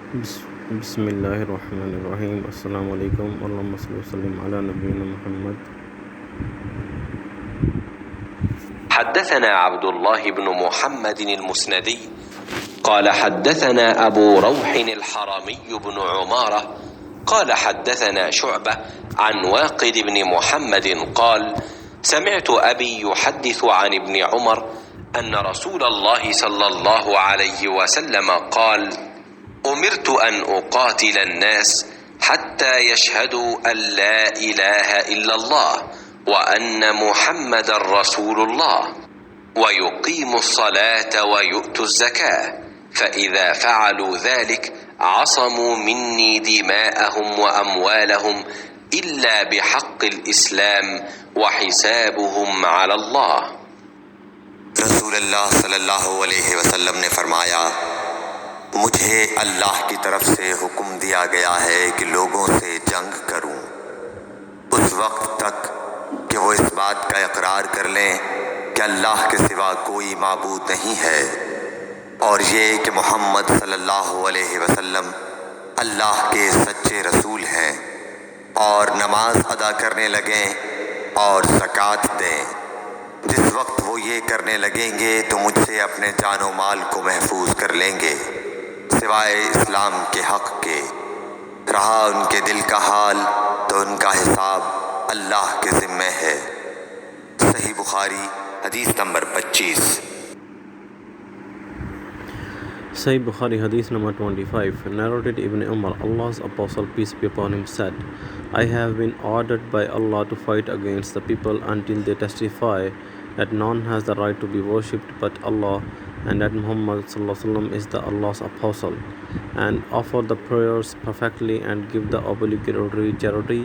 بسم الله الرحمن الرحيم. السلام عليكم. اللهم صل وسلم على نبينا محمد. حدثنا عبد الله بن محمد المسندي قال حدثنا أبو روح الحرمي بن عمارة قال حدثنا شعبة عن واقد بن محمد قال سمعت أبي يحدث عن ابن عمر أن رسول الله صلى الله عليه وسلم قال أمرت أن أقاتل الناس حتى يشهدوا أن لا إله إلا الله وأن محمد رسول الله ويقيموا الصلاة ويؤتوا الزكاة فإذا فعلوا ذلك عصموا مني دماءهم وأموالهم إلا بحق الإسلام وحسابهم على الله. رسول اللہ صلی اللہ علیہ وسلم نے فرمایا، مجھے اللہ کی طرف سے حکم دیا گیا ہے کہ لوگوں سے جنگ کروں اس وقت تک کہ وہ اس بات کا اقرار کر لیں کہ اللہ کے سوا کوئی معبود نہیں ہے، اور یہ کہ محمد صلی اللہ علیہ وسلم اللہ کے سچے رسول ہیں، اور نماز ادا کرنے لگیں اور زکوٰۃ دیں۔ جس وقت وہ یہ کرنے لگیں گے تو مجھ سے اپنے جان و مال کو محفوظ کر لیں گے سوائے اسلام کے حق کے۔ رہا ان کے دل کا حال تو ان کا حساب اللہ کے ذمہ ہے۔ صحیح بخاری حدیث number 25۔ Sahih Bukhari Hadith number 25. Narrated Ibn Umar, Allah's Apostle, peace be upon him, said, I have been ordered by Allah to fight against the people until they testify that none has the right to be worshipped but Allah, and that Muhammad ﷺ is the Allah's Apostle, and offer the prayers perfectly and give the obligatory charity.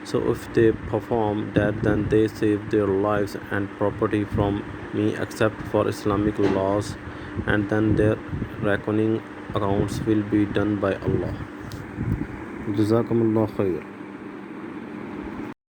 So if they perform that, then they save their lives and property from me except for Islamic laws, and then their reckoning accounts will be done by Allah. Jazakumullah khair.